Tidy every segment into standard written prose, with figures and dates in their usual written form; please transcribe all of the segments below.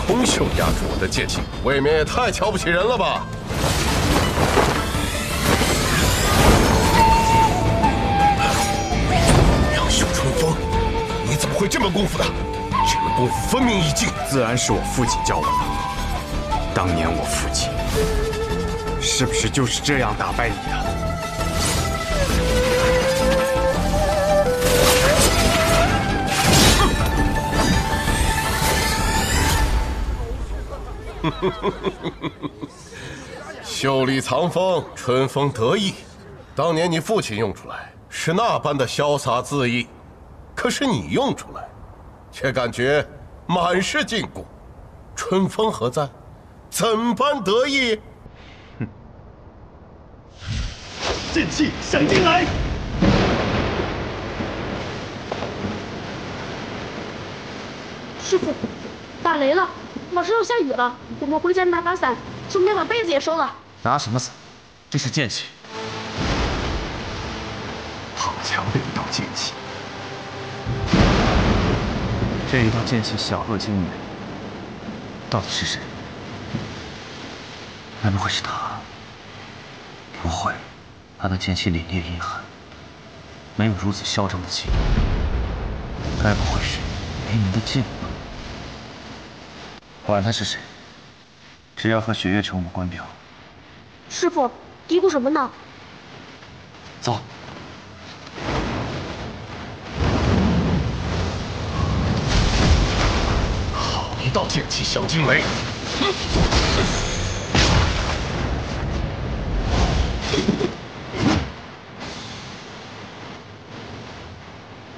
空袖压住我的剑气，未免也太瞧不起人了吧！杨秀春风，你怎么会这门功夫的？这门功夫分明已尽，自然是我父亲教我的。当年我父亲是不是就是这样打败你的？ 袖里藏风，春风得意。当年你父亲用出来是那般的潇洒恣意，可是你用出来，却感觉满是禁锢。春风何在？怎般得意？哼！剑气闪进来！师傅，打雷了。 马上要下雨了，我们回家拿把伞，顺便把被子也收了。拿什么伞？这是剑气。好强的一道剑气！这一道剑气小若惊人，到底是谁？该不会是他？不会，他的剑气凛冽阴寒，没有如此嚣张的气。该不会是雷鸣的剑吧？ 不管他是谁，只要和雪月城无关表。师傅嘀咕什么呢？走。好一道剑气小惊雷！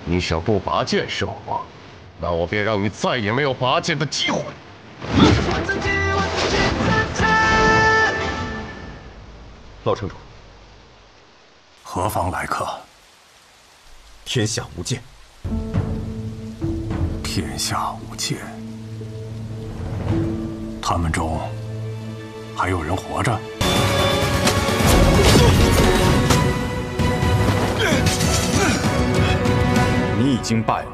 你想不拔剑胜我，那我便让你再也没有拔剑的机会。 老城主，何方来客？天下无剑。天下无剑。他们中还有人活着？你已经败了。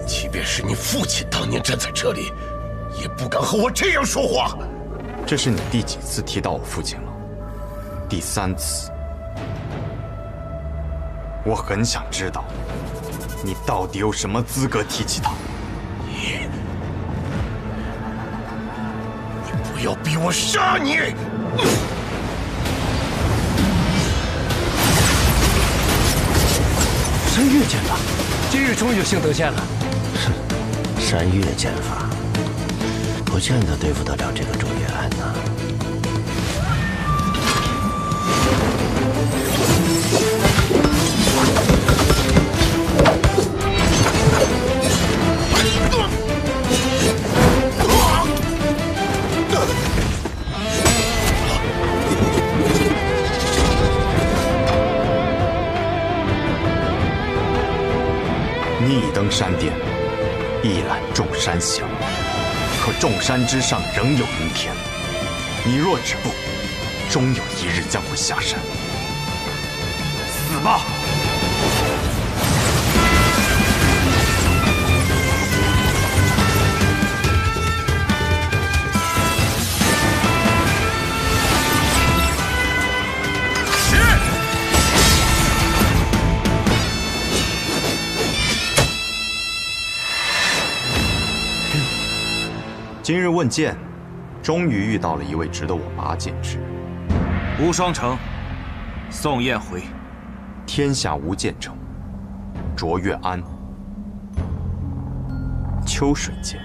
即便是你父亲当年站在这里，也不敢和我这样说话。这是你第几次提到我父亲了？第3次。我很想知道，你到底有什么资格提起他？你不要逼我杀你！山岳剑法，今日终于幸得见了。 山岳剑法，不见得对付得了这个周月安呐。逆登山巅。 一览众山小，可众山之上仍有阴天。你若止步，终有一日将会下山。死吧！今日问剑，终于遇到了一位值得我拔剑之人。无双城，宋燕回。天下无剑城，卓越安。秋水剑。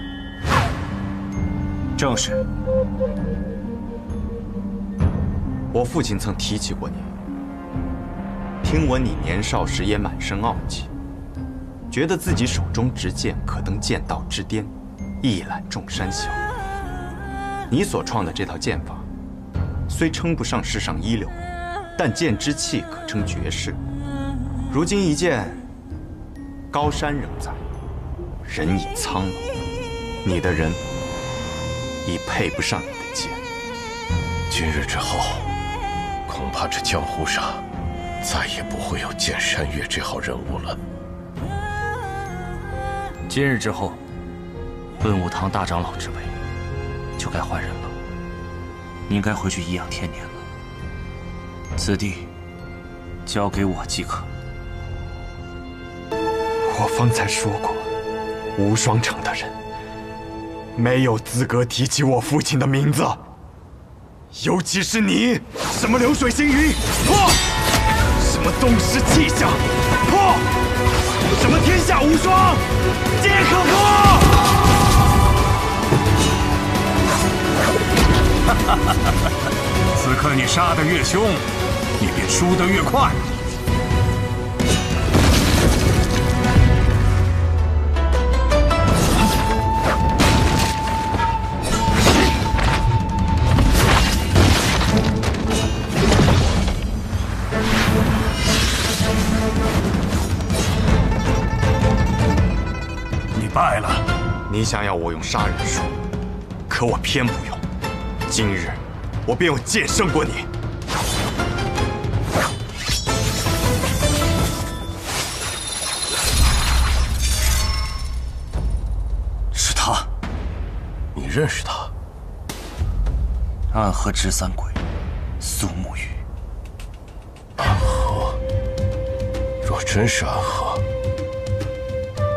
正是。我父亲曾提起过你，听闻你年少时也满身傲气，觉得自己手中执剑可登剑道之巅。 一览众山小。你所创的这套剑法，虽称不上世上一流，但剑之气可称绝世。如今一剑，高山仍在，人已苍老，你的人已配不上你的剑。今日之后，恐怕这江湖上再也不会有剑山岳这号人物了。今日之后，顿武堂大长老之位就该换人了。你应该回去颐养天年了。此地交给我即可。我方才说过，无双城的人没有资格提起我父亲的名字，尤其是你，什么流水星云，破！什么东施气象，破！什么天下无双，皆可破！此刻你杀得越凶，你便输得越快。你败了。你想要我用杀人术，可我偏不用。今日我便用剑胜过你。是他，你认识他？暗河执三鬼，苏沐雨。暗河，若真是暗河，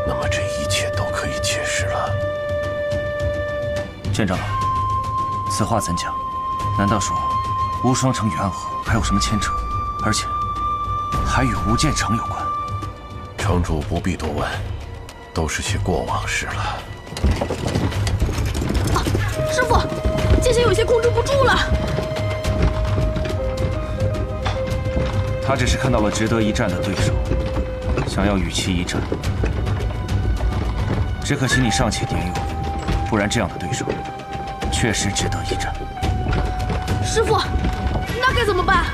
那么这一切都可以解释了。剑长老，此话怎讲？难道说无双城与暗河还有什么牵扯？而且还与无间城有关？城主不必多问，都是些过往事了。啊，师傅，剑仙有些控制不住了。他只是看到了值得一战的对手，想要与其一战。只可惜你尚且年幼，不然这样的对手确实值得一战。师傅，那该怎么办？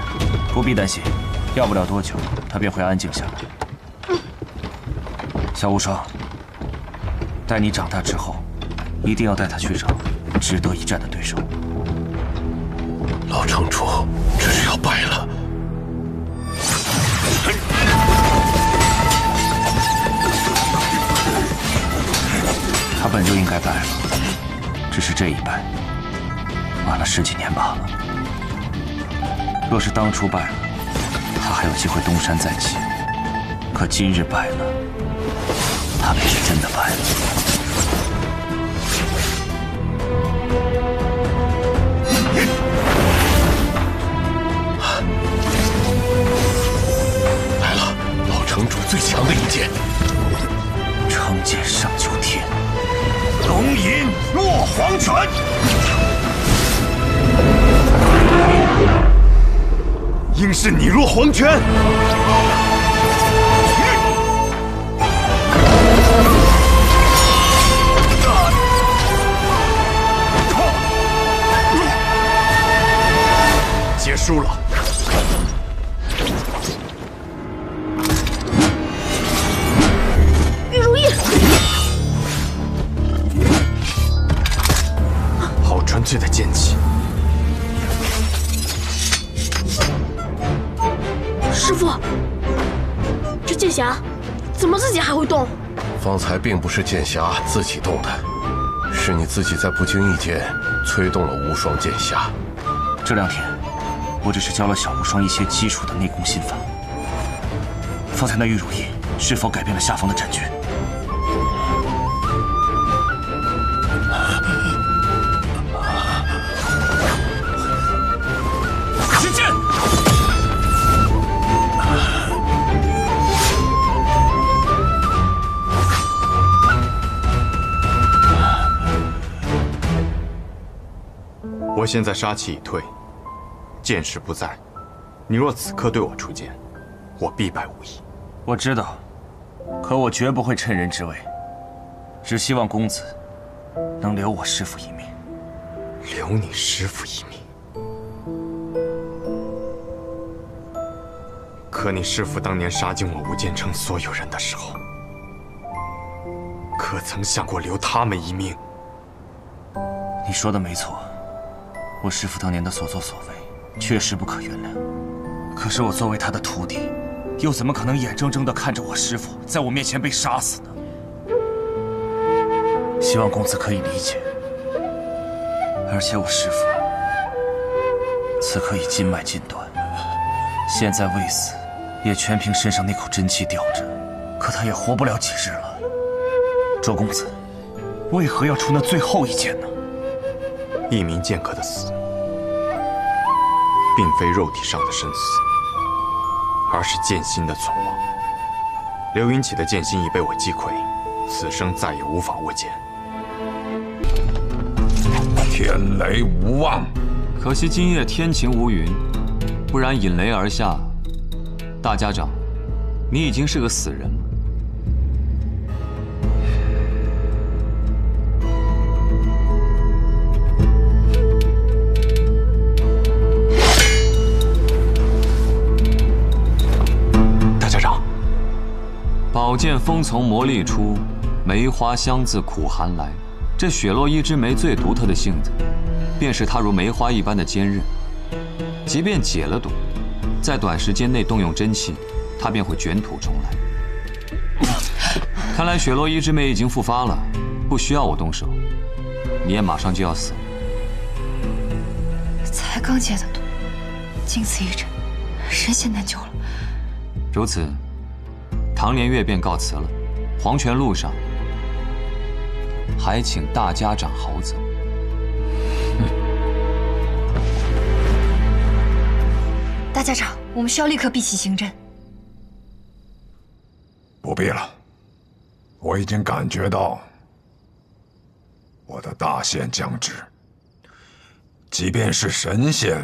不必担心，要不了多久，他便会安静下来。小无双，待你长大之后，一定要带他去找值得一战的对手。老城主，这是要败了。他本就应该败了，只是这一败，晚了10几年罢了。若是当初败了，他还有机会东山再起。可今日败了，他便是真的败了。来了，老城主最强的一剑——成剑上九天，龙吟落黄泉。应是你落黄泉。结束了。玉如意，好纯粹的剑气。师傅，这剑匣怎么自己还会动？方才并不是剑匣自己动的，是你自己在不经意间催动了无双剑匣。这2天，我只是教了小无双一些基础的内功心法。方才那玉如意是否改变了下方的战局？使剑！我现在杀气已退，剑势不在。你若此刻对我出剑，我必败无疑。我知道，可我绝不会趁人之危，只希望公子能留我师父一命。留你师父一命？可你师父当年杀尽我无间城所有人的时候，可曾想过留他们一命？你说的没错，我师父当年的所作所为确实不可原谅。可是我作为他的徒弟，又怎么可能眼睁睁地看着我师父在我面前被杀死呢？希望公子可以理解。而且我师父此刻已筋脉尽断，现在未死，也全凭身上那口真气吊着，可他也活不了几日了。周公子，为何要出那最后一剑呢？一名剑客的死，并非肉体上的生死，而是剑心的存亡。刘云起的剑心已被我击溃，此生再也无法握剑。天雷无望，可惜今夜天晴无云，不然引雷而下。大家长，你已经是个死人了。大家长，宝剑锋从磨砺出，梅花香自苦寒来。这雪落一枝梅最独特的性子，便是它如梅花一般的坚韧。即便解了毒，在短时间内动用真气，它便会卷土重来。看来雪落一枝梅已经复发了，不需要我动手。你也马上就要死了。才刚解的毒，经此一战，神仙难救了。如此，唐连月便告辞了。黄泉路上，还请大家长好走。大家长，我们需要立刻闭起行阵。不必了，我已经感觉到我的大限将至，即便是神仙，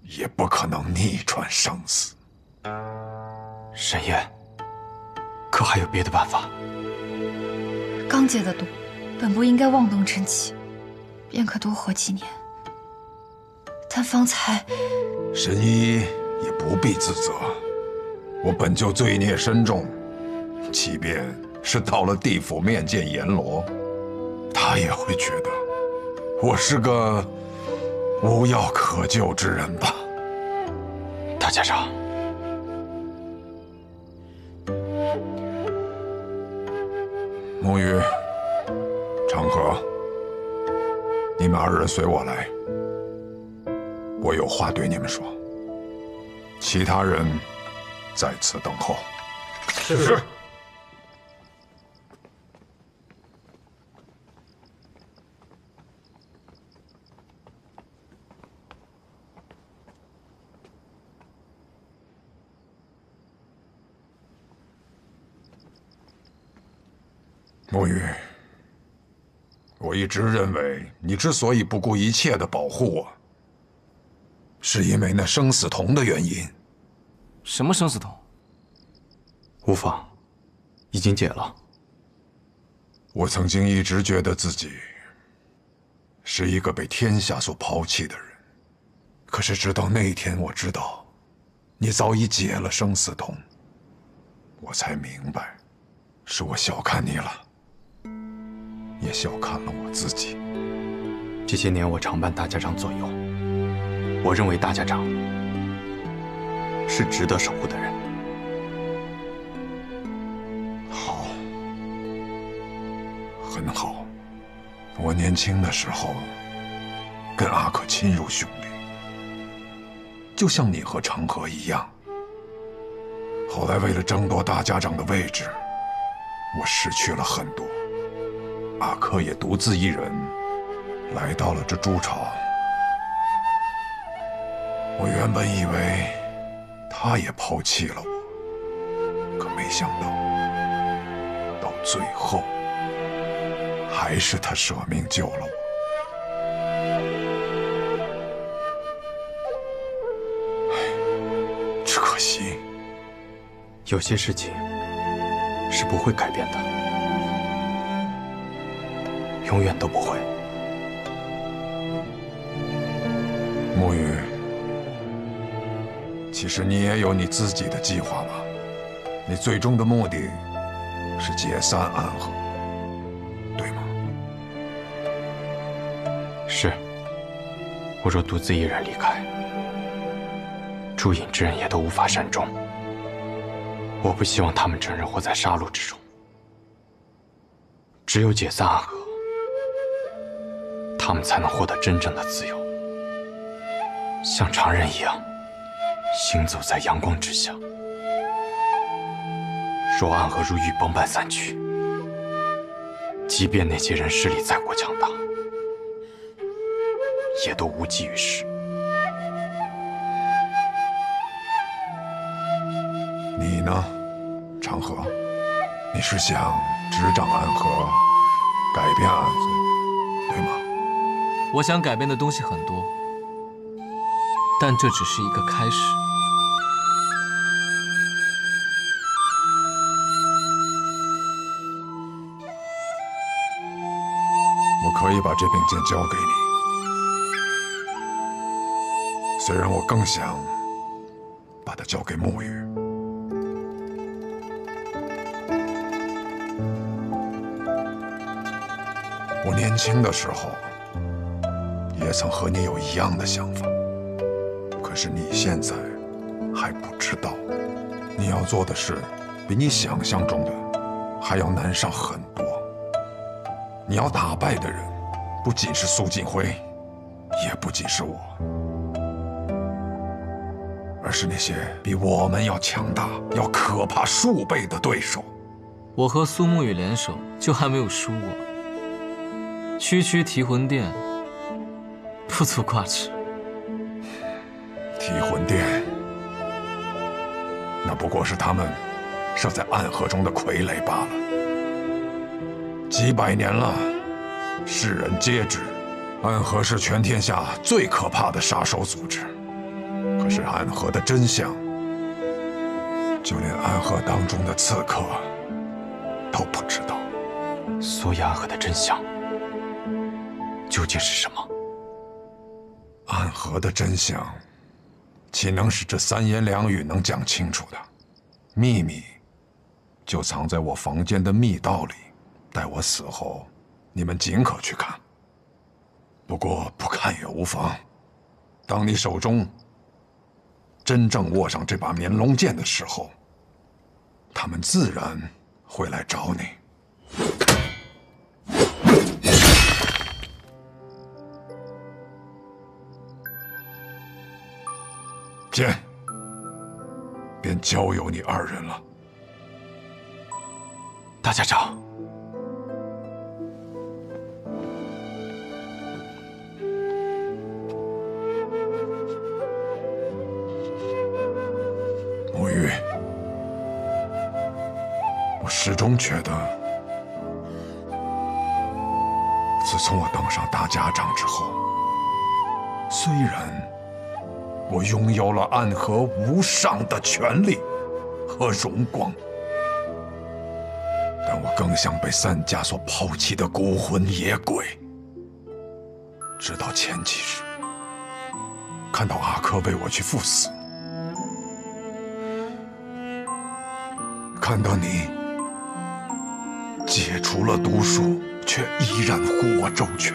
也不可能逆转生死。神爷，可还有别的办法？刚解的毒，本不应该妄动真气，便可多活几年。但方才，神医也不必自责，我本就罪孽深重，即便是到了地府面见阎罗，他也会觉得我是个无药可救之人吧。大家长，沐雨、长河，你们二人随我来，我有话对你们说。其他人在此等候。是。沐雨，我一直认为你之所以不顾一切的保护我，是因为那生死瞳的原因。什么生死瞳？无妨，已经解了。我曾经一直觉得自己是一个被天下所抛弃的人，可是直到那一天，我知道你早已解了生死瞳，我才明白，是我小看你了，也小看了我自己。这些年我常伴大家长左右，我认为大家长是值得守护的人。好，很好。我年轻的时候跟阿可亲如兄弟，就像你和长河一样。后来为了争夺大家长的位置，我失去了很多。阿珂也独自一人来到了这朱朝。我原本以为他也抛弃了我，可没想到，到最后还是他舍命救了我。只可惜，有些事情是不会改变的，永远都不会。沐雨，其实你也有你自己的计划吧？你最终的目的是解散安和，对吗？是。我若独自一人离开，诸隐之人也都无法善终。我不希望他们整日活在杀戮之中。只有解散暗河，他们才能获得真正的自由，像常人一样行走在阳光之下。若暗河如雨崩般散去，即便那些人势力再过强大，也都无济于事。你呢，长河？你是想执掌暗河，改变暗河，对吗？我想改变的东西很多，但这只是一个开始。我可以把这柄剑交给你，虽然我更想把它交给沐雨。我年轻的时候也曾和你有一样的想法，可是你现在还不知道，你要做的事比你想象中的还要难上很多。你要打败的人，不仅是苏锦辉，也不仅是我，而是那些比我们要强大、要可怕数倍的对手。我和苏沐雨联手，就还没有输过。区区提魂殿，不足挂齿。提魂殿，那不过是他们设在暗河中的傀儡罢了。几百年了，世人皆知，暗河是全天下最可怕的杀手组织。可是暗河的真相，就连暗河当中的刺客都不知道。所以暗河的真相究竟是什么？暗河的真相，岂能是这三言两语能讲清楚的？秘密就藏在我房间的密道里，待我死后，你们尽可去看。不过不看也无妨，当你手中真正握上这把绵龙剑的时候，他们自然会来找你。剑便交由你二人了。大家长，沐雨，我始终觉得，自从我当上大家长之后，虽然我拥有了暗河无上的权力和荣光，但我更像被三家所抛弃的孤魂野鬼。直到前几日，看到阿珂为我去赴死，看到你解除了毒术，却依然护我周全，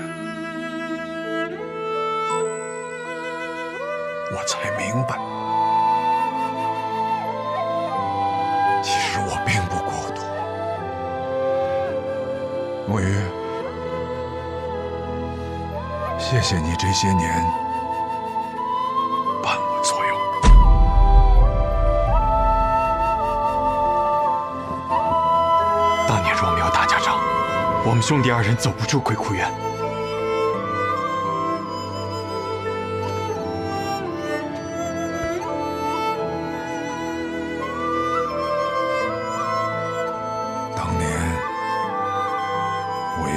我才明白，其实我并不孤独。沐雨，谢谢你这些年伴我左右。当年若没有大家长，我们兄弟二人走不出鬼窟院。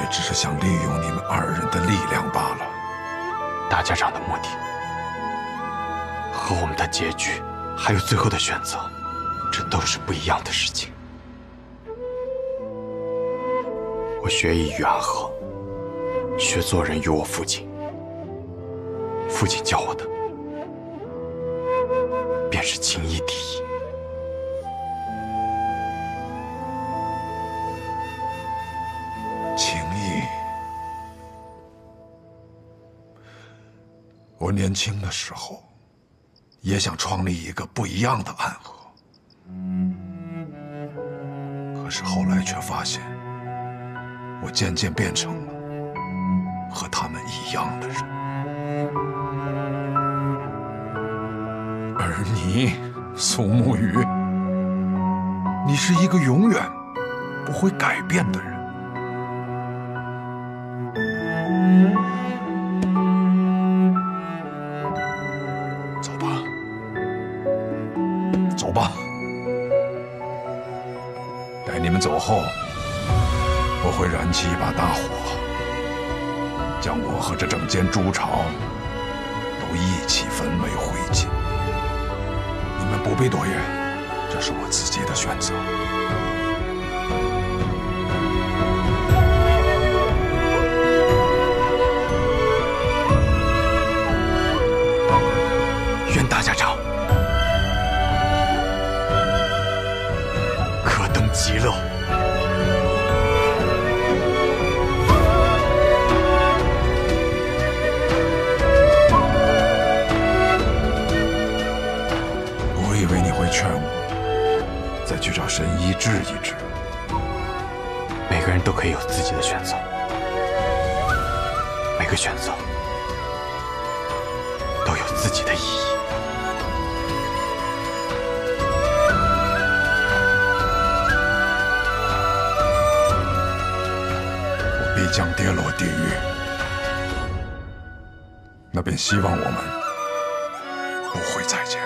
只是想利用你们二人的力量罢了。大家长的目的和我们的结局，还有最后的选择，这都是不一样的事情。我学艺于暗河，学做人于我父亲。父亲教我的，便是情义第一。情义。我年轻的时候，也想创立一个不一样的暗河，可是后来却发现，我渐渐变成了和他们一样的人。而你，苏沐雨，你是一个永远不会改变的人。走吧，走吧。待你们走后，我会燃起一把大火，将我和这整间猪巢都一起焚为灰烬。你们不必多言，这是我自己的选择。愿大家长可登极乐。我以为你会劝我再去找神医治一治。每个人都可以有自己的选择，每个选择都有自己的意义。我必将跌落地狱，那便希望我们不会再见。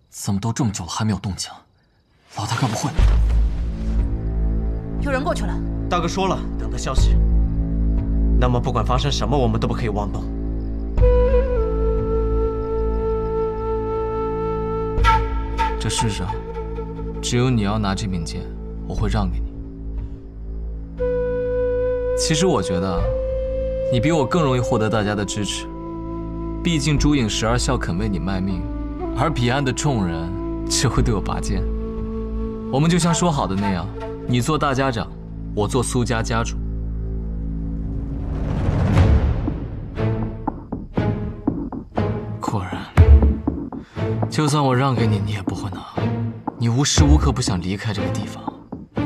怎么都这么久了还没有动静？老大该不会……有人过去了。大哥说了，等他消息。那么不管发生什么，我们都不可以妄动。这世上，只有你要拿这柄剑，我会让给你。其实我觉得，你比我更容易获得大家的支持。毕竟朱颖12孝肯为你卖命。而彼岸的众人只会对我拔剑。我们就像说好的那样，你做大家长，我做苏家家主。果然，就算我让给你，你也不会拿。你无时无刻不想离开这个地方，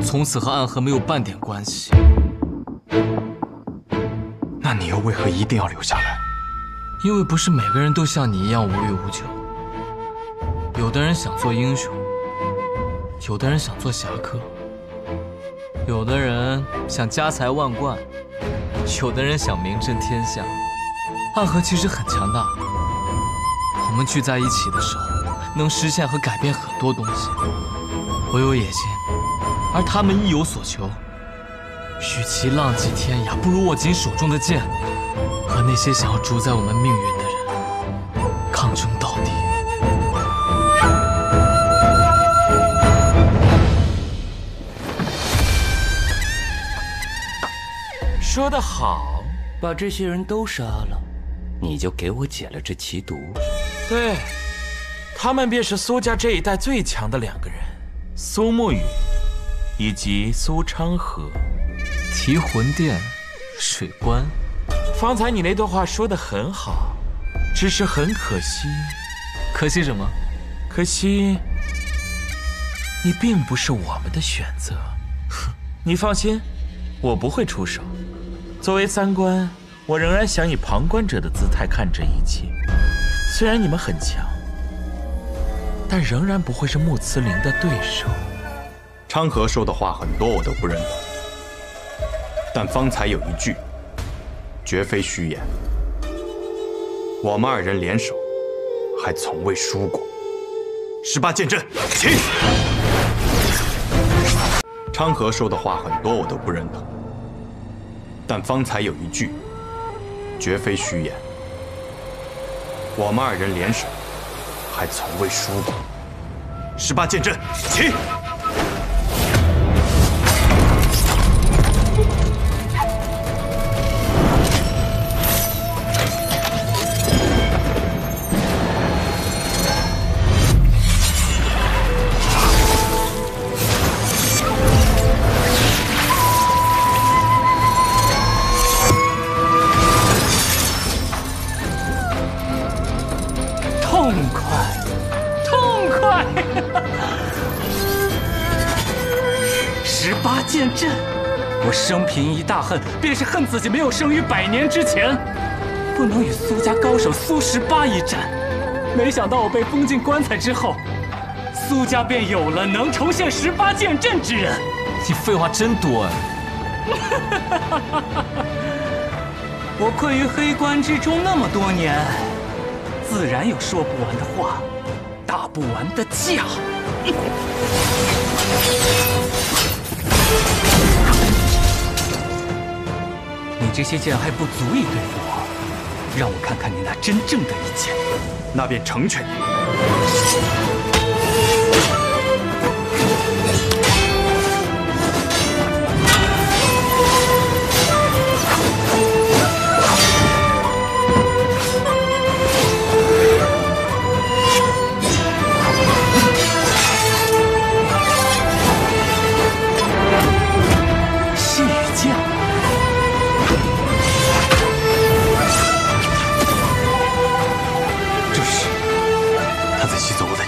从此和暗河没有半点关系。那你又为何一定要留下来？因为不是每个人都像你一样无欲无求。有的人想做英雄，有的人想做侠客，有的人想家财万贯，有的人想名震天下。暗河其实很强大，我们聚在一起的时候，能实现和改变很多东西。我有野心，而他们亦有所求。与其浪迹天涯，不如握紧手中的剑，和那些想要主宰我们命运的人抗争到底。说得好，把这些人都杀了，你就给我解了这奇毒。对，他们便是苏家这一代最强的2个人，苏沐雨以及苏昌河。提魂殿，水关。方才你那段话说得很好，只是很可惜。可惜什么？可惜你并不是我们的选择。你放心，我不会出手。作为三观，我仍然想以旁观者的姿态看这一切。虽然你们很强，但仍然不会是穆慈林的对手。昌河说的话很多我都不认同，但方才有一句，绝非虚言。我们2人联手，还从未输过。18剑阵，起！昌河说的话很多我都不认同，但方才有一句，绝非虚言。我们2人联手，还从未输过。18剑阵，起！我生平一大恨，便是恨自己没有生于100年之前，不能与苏家高手苏18一战。没想到我被封进棺材之后，苏家便有了能重现18剑阵之人。你废话真多哎！我困于黑棺之中那么多年，自然有说不完的话，打不完的架。你这些剑还不足以对付我，让我看看你那真正的一剑，那便成全你。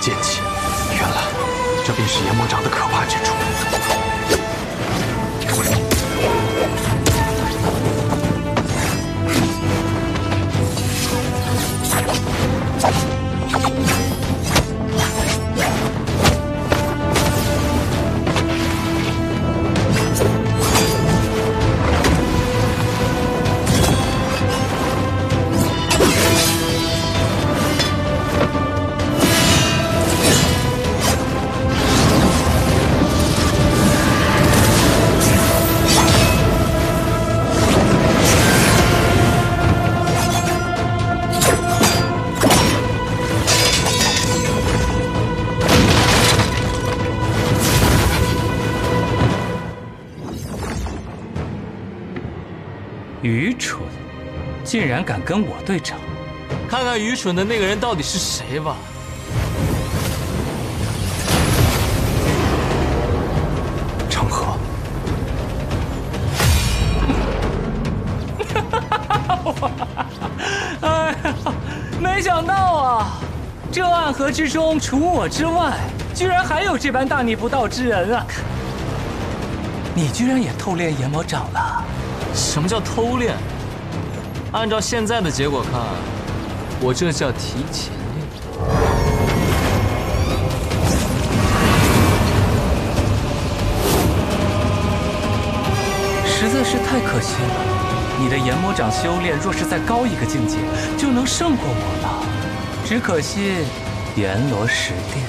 剑气，原来这便是阎魔掌的可怕之处。愚蠢，竟然敢跟我对仗！看看愚蠢的那个人到底是谁吧。成河。哎呀，没想到啊，这暗河之中除我之外，居然还有这般大逆不道之人啊！你居然也偷练阎魔掌了？什么叫偷练？按照现在的结果看，我这叫提前练。实在是太可惜了，你的阎魔掌修炼若是再高一个境界，就能胜过我了。只可惜阎罗10殿，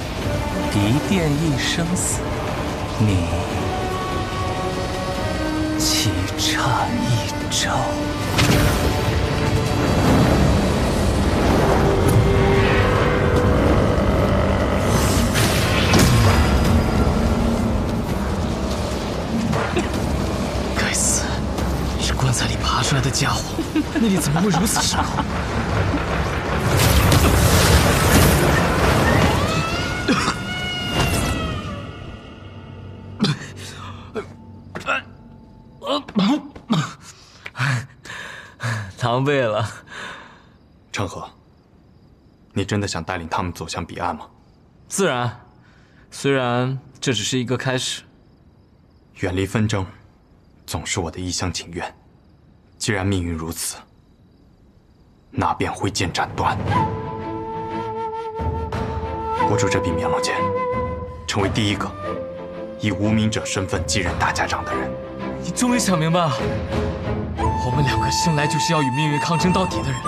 一殿一生死，你棋差一招。该死，是棺材里爬出来的家伙，内力怎么会如此深厚？狼狈了。成河，你真的想带领他们走向彼岸吗？自然，虽然这只是一个开始。远离纷争，总是我的一厢情愿。既然命运如此，那便挥剑斩断。握住这柄棉蝋剑，成为第一个以无名者身份继任大家长的人。你终于想明白了，我们2个生来就是要与命运抗争到底的人。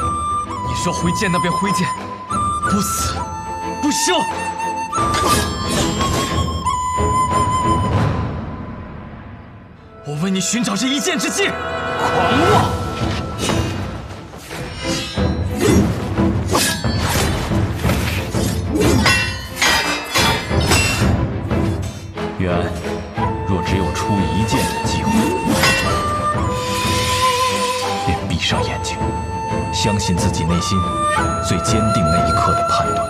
你说挥剑，那便挥剑，不死不休。我为你寻找这一剑之计。狂妄！远，若只有出一剑的机会，便闭上眼睛，相信自己内心最坚定那一刻的判断。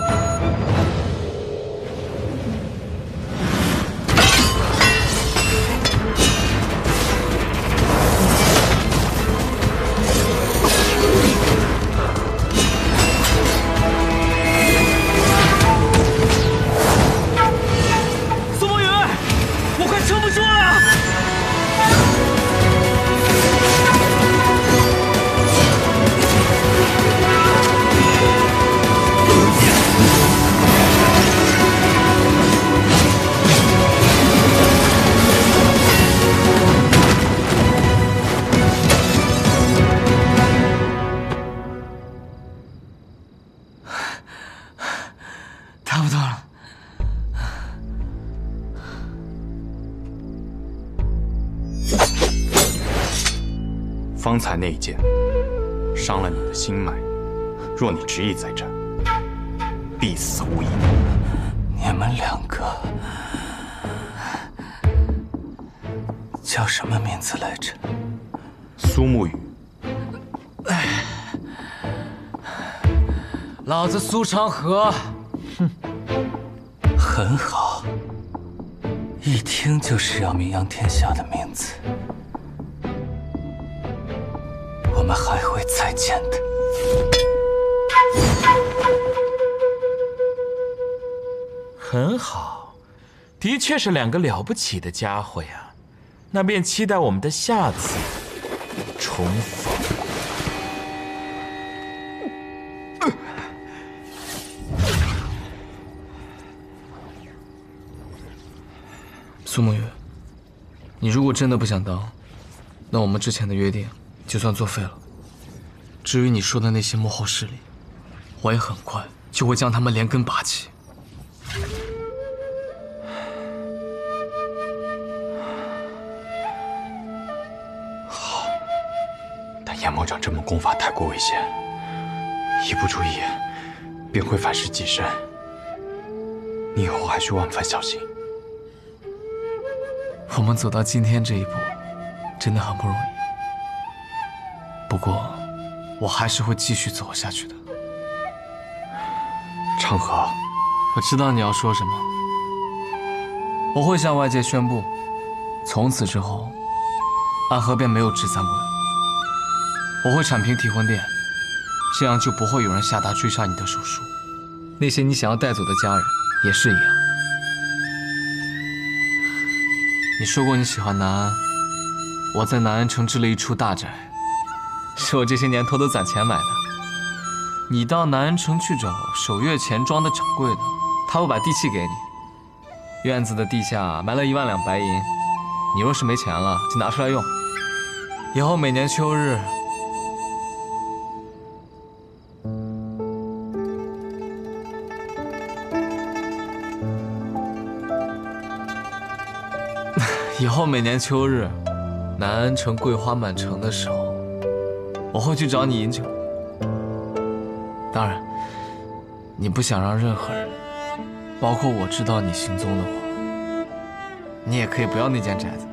方才那一剑伤了你的心脉，若你执意再战，必死无疑。你们两个叫什么名字来着？苏沐雨。老子苏长河，哼，很好，一听就是要名扬天下的名字。我们还会再见的。很好，的确是两个了不起的家伙呀。那便期待我们的下次重逢。苏沐雨，你如果真的不想当，那我们之前的约定就算作废了。至于你说的那些幕后势力，我也很快就会将他们连根拔起。好，但阎魔掌这门功法太过危险，一不注意便会反噬己身。你以后还需万分小心。我们走到今天这一步，真的很不容易。不过，我还是会继续走下去的。长河，我知道你要说什么。我会向外界宣布，从此之后，暗河便没有执三官。我会铲平提魂殿，这样就不会有人下达追杀你的手术。那些你想要带走的家人也是一样。你说过你喜欢南安，我在南安城置了一处大宅，是我这些年偷偷攒钱买的。你到南安城去找守月钱庄的掌柜的，他会把地契给你。院子的地下埋了1万两白银，你若是没钱了，就拿出来用。以后每年秋日，南安城桂花满城的时候，我会去找你饮酒。当然，你不想让任何人，包括我知道你行踪的话，你也可以不要那间宅子，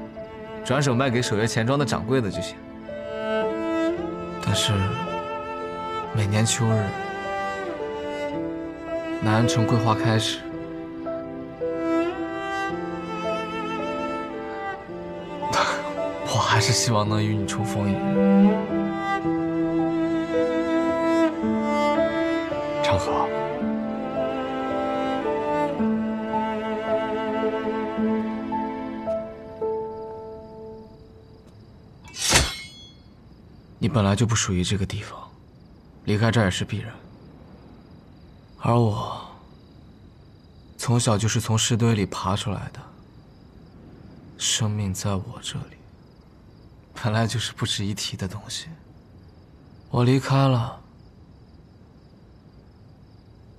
转手卖给守月钱庄的掌柜的就行。但是，每年秋日，南安城桂花开时，我还是希望能与你重逢一日。长河，你本来就不属于这个地方，离开这儿也是必然。而我，从小就是从尸堆里爬出来的，生命在我这里，本来就是不值一提的东西。我离开了，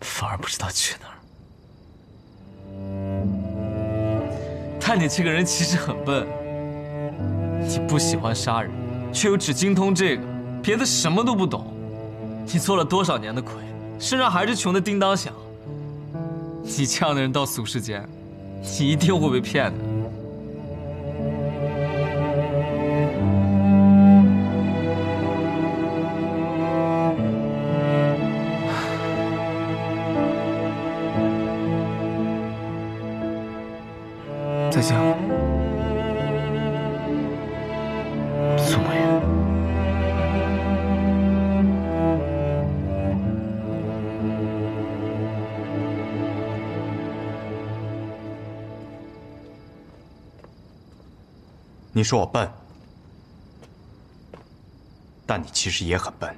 反而不知道去哪儿。但你这个人其实很笨，你不喜欢杀人，却又只精通这个，别的什么都不懂。你做了多少年的鬼，身上还是穷得叮当响。你这样的人到俗世间，你一定会被骗的。再见，苏沐雨。你说我笨，但你其实也很笨。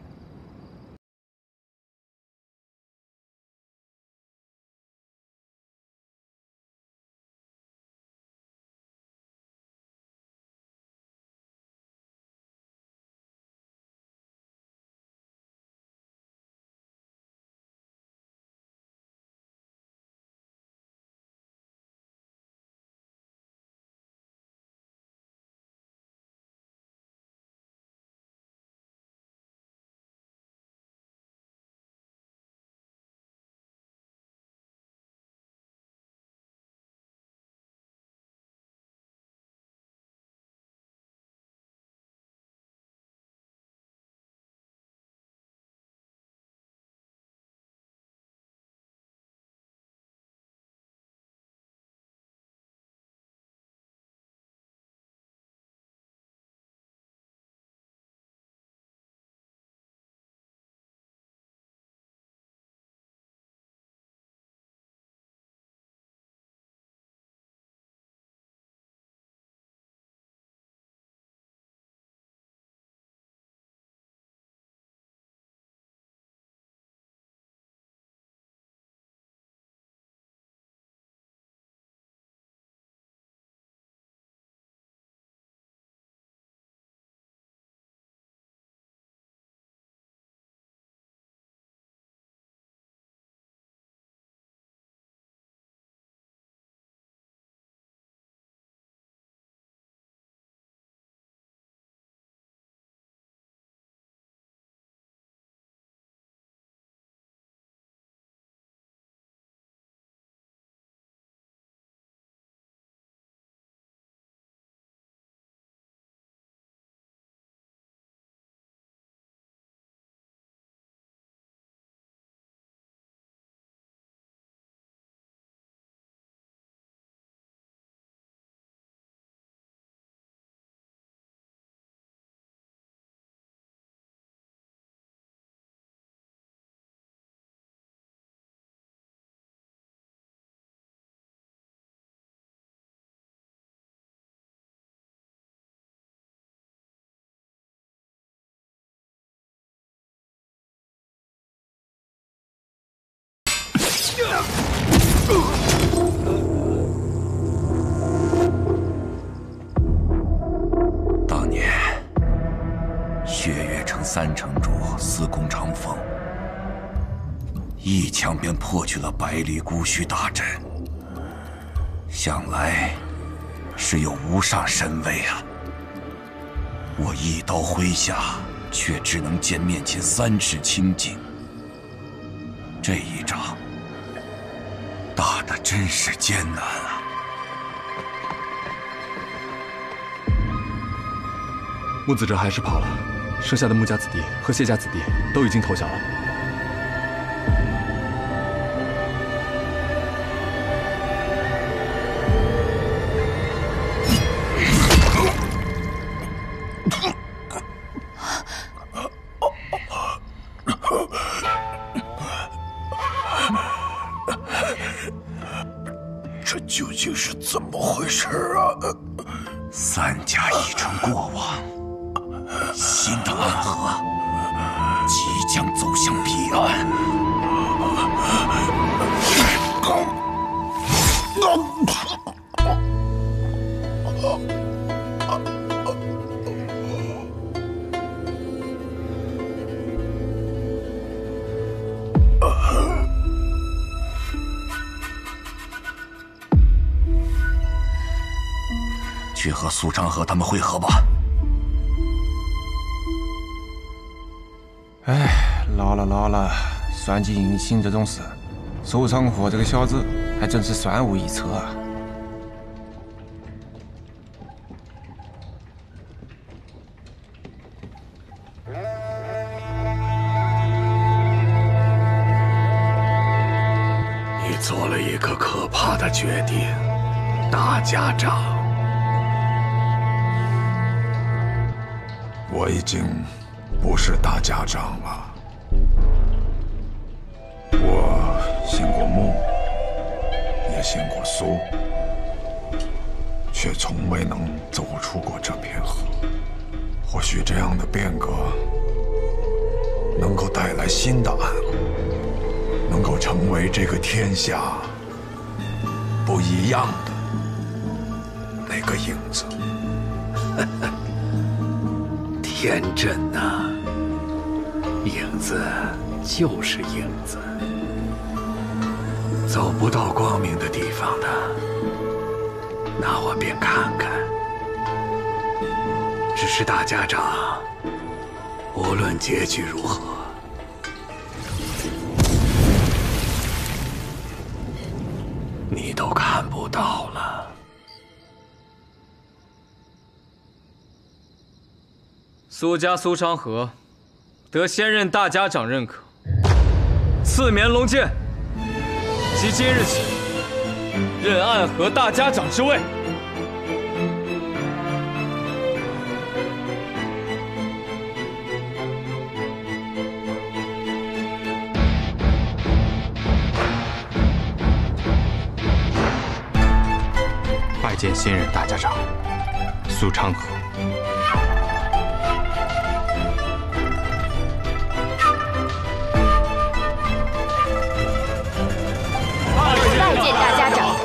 血月城3城主司空长风，一枪便破去了百里孤虚大阵，想来是有无上神威啊！我一刀挥下，却只能见面前3尺清净。这一仗打得真是艰难啊！木子哲还是跑了，剩下的穆家子弟和谢家子弟都已经投降了。这究竟是怎么回事啊？3家已成过往，新的暗河即将走向彼岸。去和苏长河他们会合吧。哎，老了，算计隐形这种事，苏长河这个小子还真是算无一策啊！你做了一个可怕的决定，大家长。我已经不是大家长了。我姓过穆，也姓过苏，却从未能走出过这片河。或许这样的变革能够带来新的暗河，能够成为这个天下不一样的那个影子。天真呐，影子就是影子，走不到光明的地方的，那我便看看。只是大家长，无论结局如何，你都看不到了。苏家苏昌河得先任大家长认可，赐绵龙剑，即今日起任暗河大家长之位。拜见新任大家长苏昌河。拜见大家长。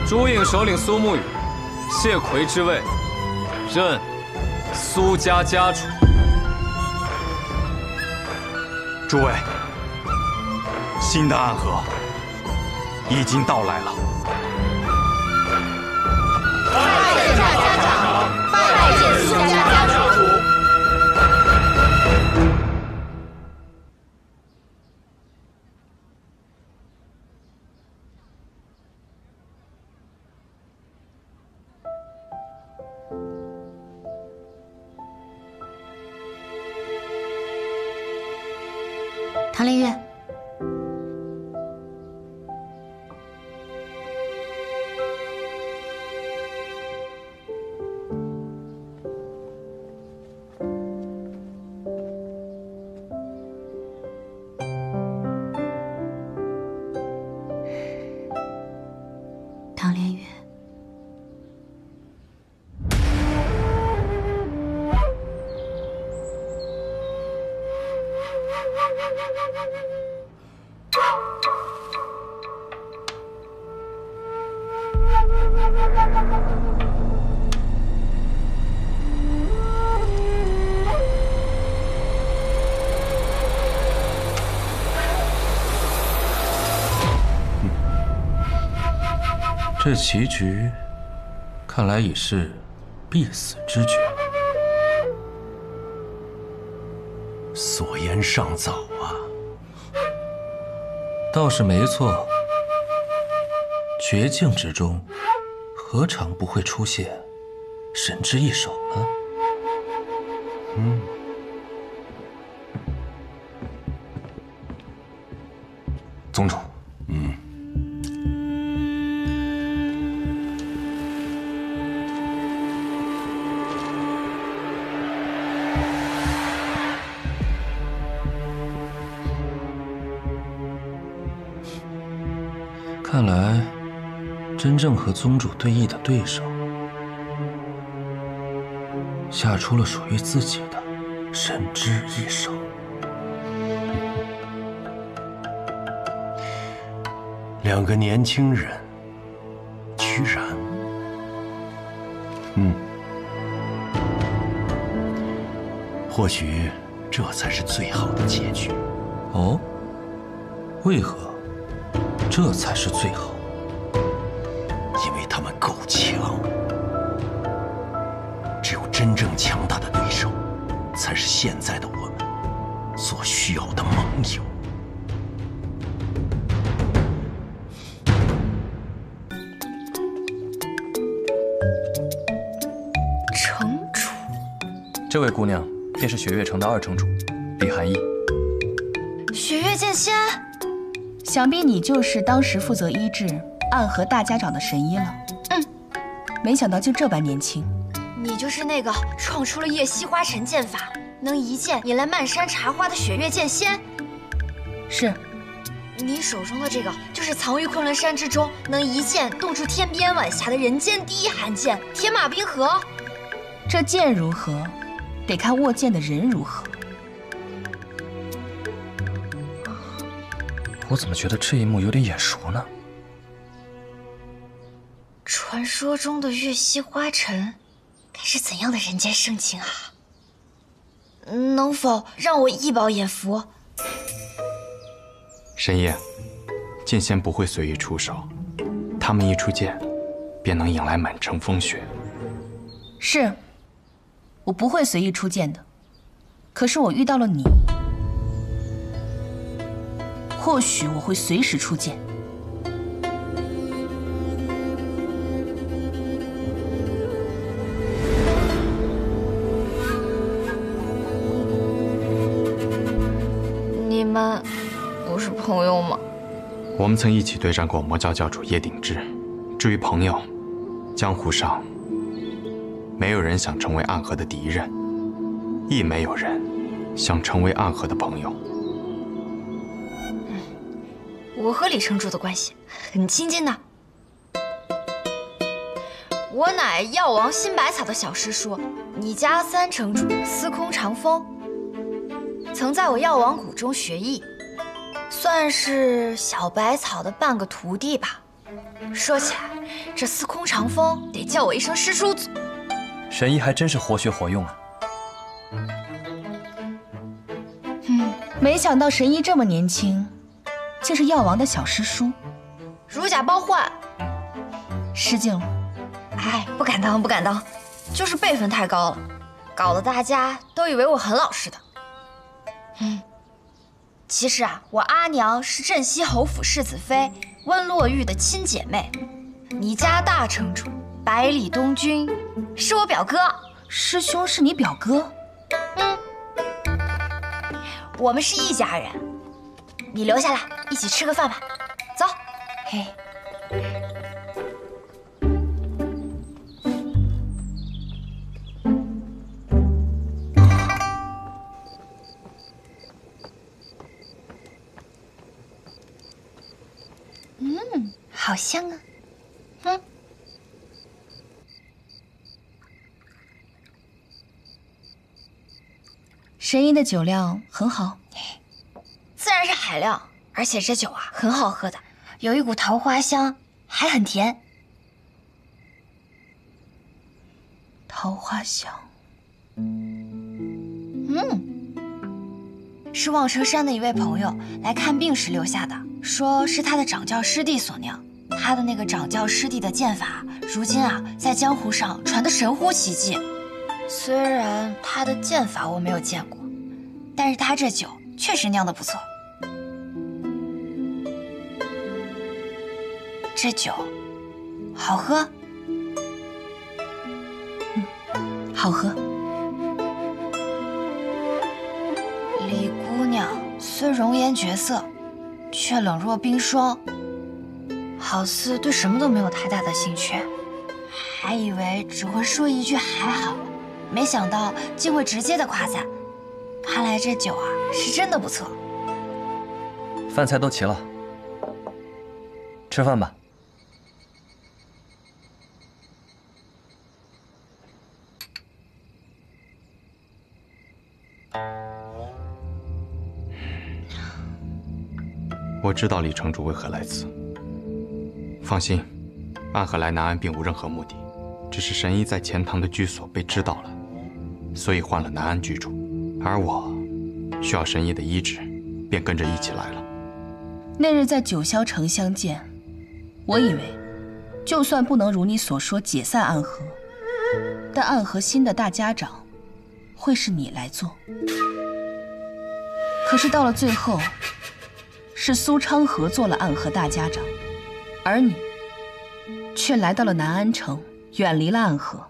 朱颖首领苏沐雨，谢魁之位，任苏家家主。诸位，新的暗河已经到来了。拜见大家长，拜见苏家家主。唐林月，唐连月，这棋局，看来已是必死之局。所言尚早啊。倒是没错，绝境之中，何尝不会出现神之一手呢？宗主，看来，真正和宗主对弈的对手，下出了属于自己的神之一手。两个年轻人，居然，或许这才是最好的结局。哦，为何这才是最好？因为他们够强。只有真正强大的对手，才是现在的我们所需要的盟友。城主，这位姑娘便是雪月城的二城主李寒衣。雪月剑仙，想必你就是当时负责医治暗河大家长的神医了。没想到就这般年轻。你就是那个创出了夜袭花尘剑法，能一剑引来漫山茶花的雪月剑仙。是。你手中的这个就是藏于昆仑山之中，能一剑冻出天边晚霞的人间第一寒剑天马冰河。这剑如何，得看握剑的人如何。我怎么觉得这一幕有点眼熟呢？传说中的月溪花尘，该是怎样的人间盛景啊？能否让我一饱眼福？神医，剑仙不会随意出手，他们一出剑，便能引来满城风雪。是，我不会随意出剑的。可是我遇到了你，或许我会随时出剑。你们不是朋友吗？我们曾一起对战过魔教教主叶鼎之。至于朋友，江湖上没有人想成为暗河的敌人，亦没有人想成为暗河的朋友。我和李城主的关系很亲近的。我乃药王新百草的小师叔，你家三城主司空长风，曾在我药王谷中学艺，算是小百草的半个徒弟吧。说起来，这司空长风得叫我一声师叔祖。神医还真是活学活用啊！没想到神医这么年轻，竟是药王的小师叔。如假包换，失敬了。哎，不敢当，不敢当，就是辈分太高了，搞得大家都以为我很老实的。其实啊，我阿娘是镇西侯府世子妃温洛玉的亲姐妹，你家大城主百里东君是我表哥。师兄是你表哥？我们是一家人。你留下来，一起吃个饭吧。走。嘿。好香啊！神医的酒量很好。材料，而且这酒啊很好喝的，有一股桃花香，还很甜。桃花香，是望城山的一位朋友来看病时留下的，说是他的掌教师弟所酿。他的那个掌教师弟的剑法，如今啊在江湖上传得神乎其技。虽然他的剑法我没有见过，但是他这酒确实酿得不错。这酒好喝，好喝。李姑娘虽容颜绝色，却冷若冰霜，好似对什么都没有太大的兴趣。还以为只会说一句还好，没想到竟会直接的夸赞。看来这酒啊是真的不错。饭菜都齐了，吃饭吧。我知道李城主为何来此。放心，暗河来南安并无任何目的，只是神医在钱塘的居所被知道了，所以换了南安居住。而我需要神医的医治，便跟着一起来了。那日在九霄城相见，我以为就算不能如你所说解散暗河，但暗河新的大家长会是你来做。可是到了最后，是苏昌河做了暗河大家长，而你却来到了南安城，远离了暗河。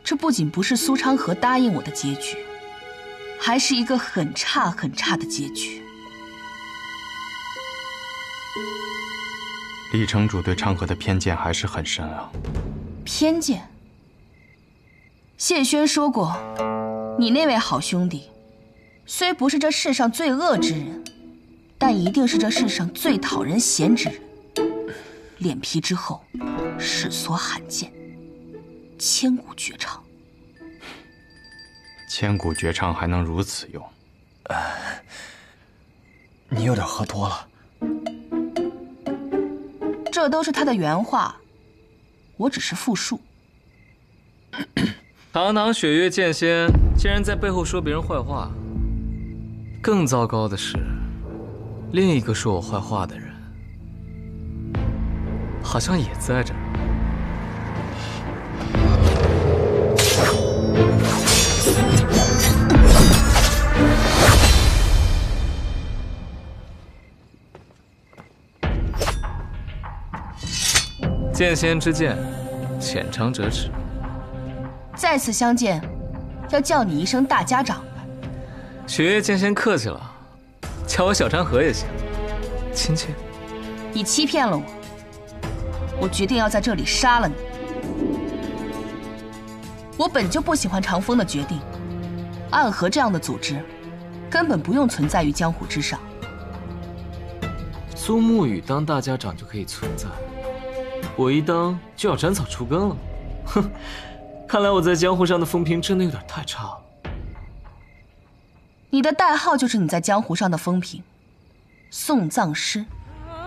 这不仅不是苏昌河答应我的结局，还是一个很差很差的结局。李城主对昌河的偏见还是很深啊。偏见？谢轩说过，你那位好兄弟，虽不是这世上最恶之人，但一定是这世上最讨人嫌之人。脸皮之厚，世所罕见，千古绝唱。千古绝唱还能如此用？你有点喝多了。这都是他的原话，我只是复述。堂堂雪月剑仙，竟然在背后说别人坏话。更糟糕的是，另一个说我坏话的人，好像也在这儿。剑仙之剑，浅尝辄止。再次相见，要叫你一声大家长。雪月剑仙客气了，叫我小长河也行，亲切。你欺骗了我，我决定要在这里杀了你。我本就不喜欢长风的决定，暗河这样的组织，根本不用存在于江湖之上。苏沐雨当大家长就可以存在，我一当就要斩草除根了。哼，看来我在江湖上的风评真的有点太差了。你的代号就是你在江湖上的风评，送葬师。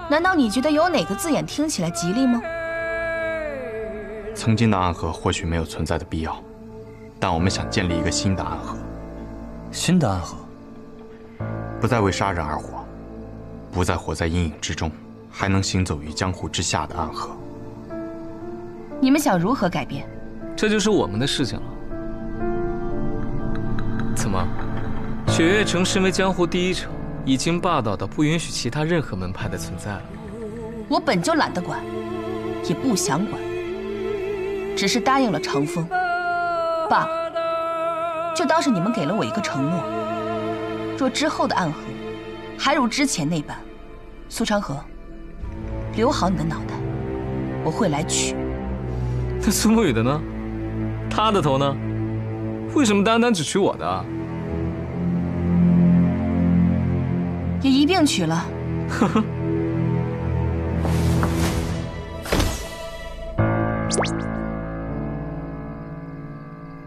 难道你觉得有哪个字眼听起来吉利吗？曾经的暗河或许没有存在的必要，但我们想建立一个新的暗河。新的暗河，不再为杀人而活，不再活在阴影之中，还能行走于江湖之下的暗河。你们想如何改变？这就是我们的事情了。怎么，雪月城身为江湖第一城，已经霸道到不允许其他任何门派的存在了？我本就懒得管，也不想管，只是答应了长风罢了。就当是你们给了我一个承诺，若之后的暗河还如之前那般，苏长河，留好你的脑袋，我会来取。那苏沐雨的呢？他的头呢？为什么单单只取我的啊？也一并取了。呵呵。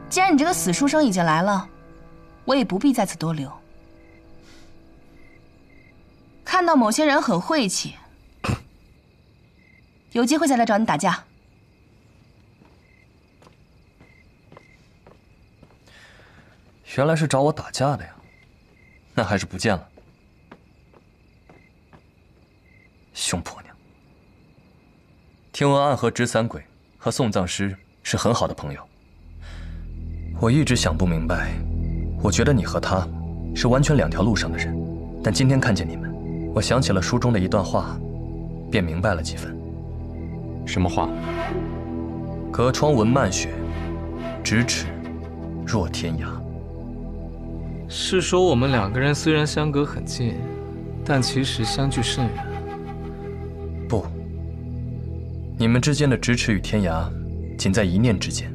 既然你这个死书生已经来了，我也不必在此多留。看看到某些人很晦气，有机会再来找你打架。原来是找我打架的呀，那还是不见了。凶婆娘！听闻暗河执散鬼和送葬师是很好的朋友，我一直想不明白，我觉得你和他是完全两条路上的人，但今天看见你们，我想起了书中的一段话，便明白了几分。什么话？隔窗闻漫雪，咫尺若天涯。是说我们两个人虽然相隔很近，但其实相距甚远。不，你们之间的咫尺与天涯，仅在一念之间。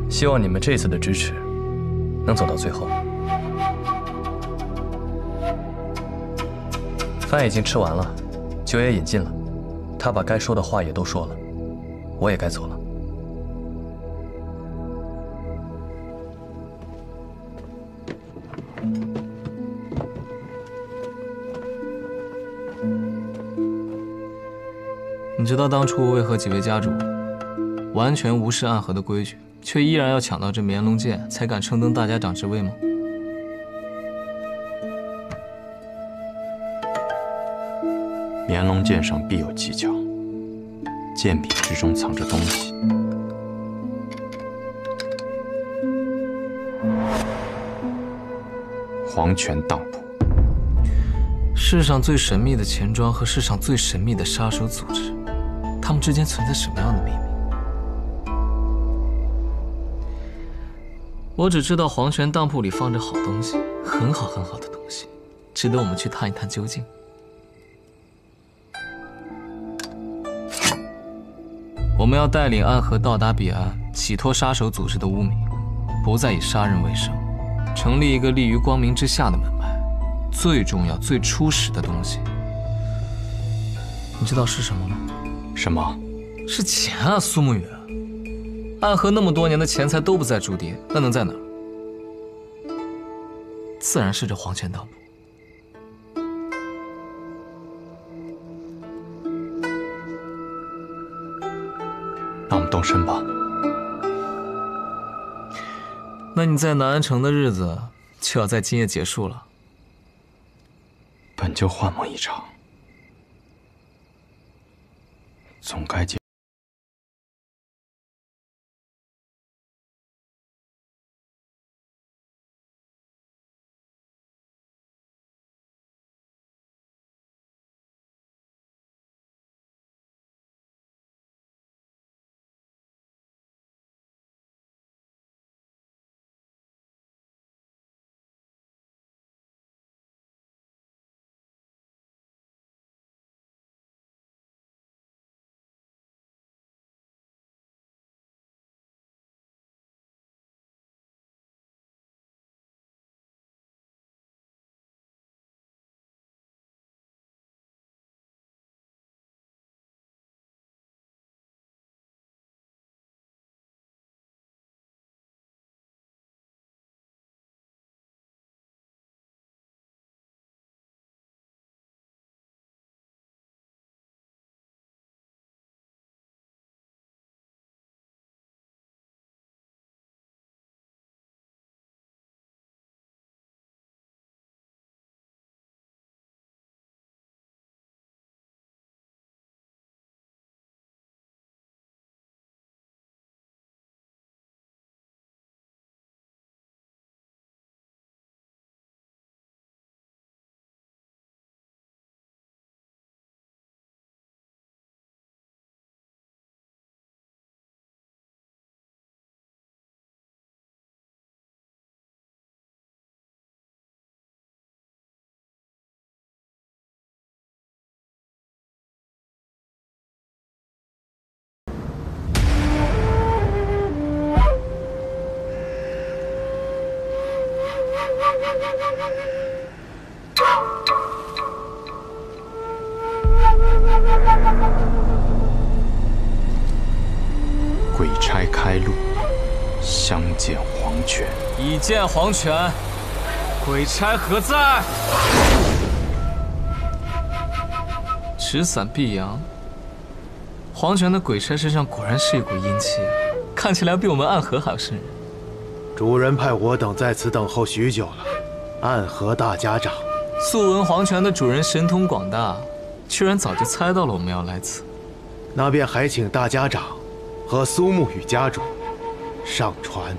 希望你们这次的咫尺能走到最后。饭已经吃完了，酒也饮尽了，他把该说的话也都说了，我也该走了。你知道当初为何几位家主完全无视暗河的规矩，却依然要抢到这绵龙剑，才敢称登大家长之位吗？绵龙剑上必有技巧，剑柄之中藏着东西。黄泉当铺。世上最神秘的钱庄和世上最神秘的杀手组织，他们之间存在什么样的秘密？我只知道黄泉当铺里放着好东西，很好很好的东西，值得我们去探一探究竟。我们要带领暗河到达彼岸，洗脱杀手组织的污名，不再以杀人为生，成立一个立于光明之下的门派。最重要、最初始的东西，你知道是什么吗？什么？是钱啊，苏沐雨。暗河那么多年的钱财都不在朱棣，那能在哪儿？自然是这黄泉当铺。那我们动身吧。那你在南安城的日子就要在今夜结束了。本就幻梦一场，总该结。鬼差开路，相见黄泉。已见黄泉。鬼差何在？纸伞碧阳，黄泉的鬼差身上果然是一股阴气啊，看起来比我们暗河还要渗人。主人派我等在此等候许久了，暗河大家长。素闻黄泉的主人神通广大，居然早就猜到了我们要来此。那便还请大家长和苏沐雨家主上船。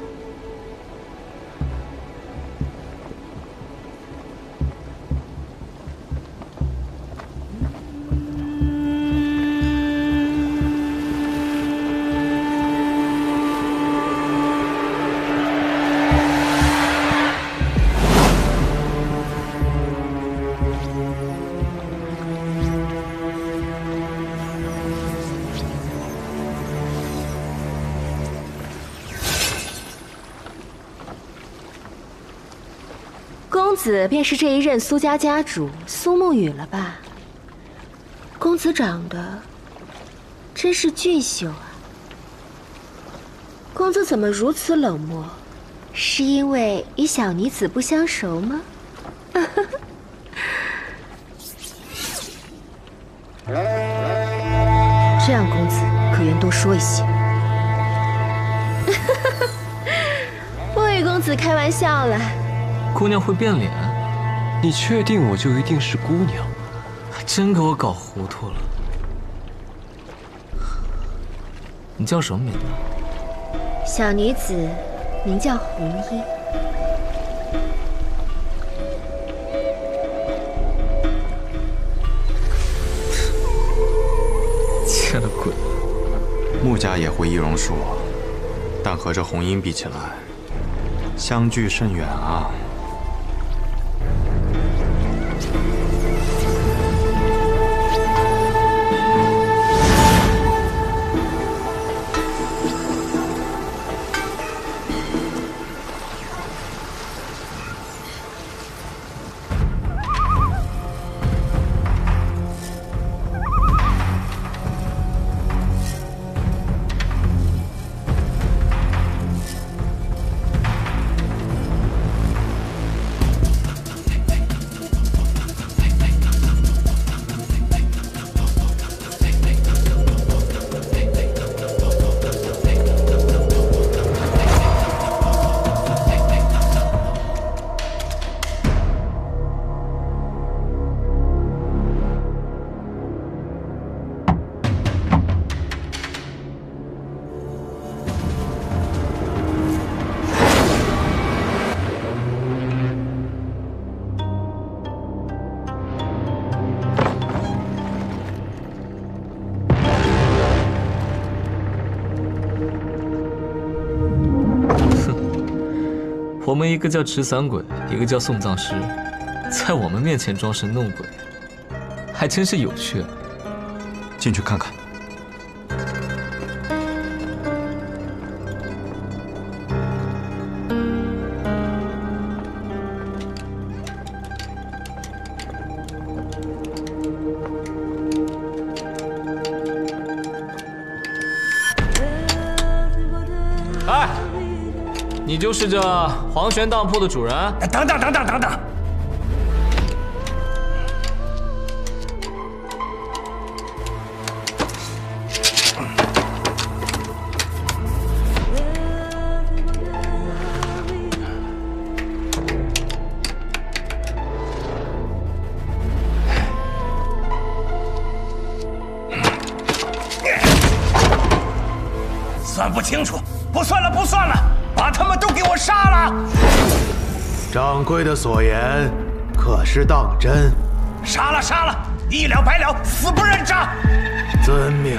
公子便是这一任苏家家主苏沐雨了吧？公子长得真是俊秀啊！公子怎么如此冷漠？是因为与小女子不相熟吗？这样，公子可愿多说一些。不与公子开玩笑了。姑娘会变脸？你确定我就一定是姑娘？真给我搞糊涂了。你叫什么名字？小女子名叫红衣。见了鬼了！穆家也会易容术，但和这红英比起来，相距甚远啊。我们一个叫持伞鬼，一个叫送葬师，在我们面前装神弄鬼，还真是有趣。进去看看。哎，你就是这黄泉当铺的主人？等等！算不清楚，不算了，把他们都给我杀了！掌柜的所言可是当真？杀了，一了百了，死不认账！遵命。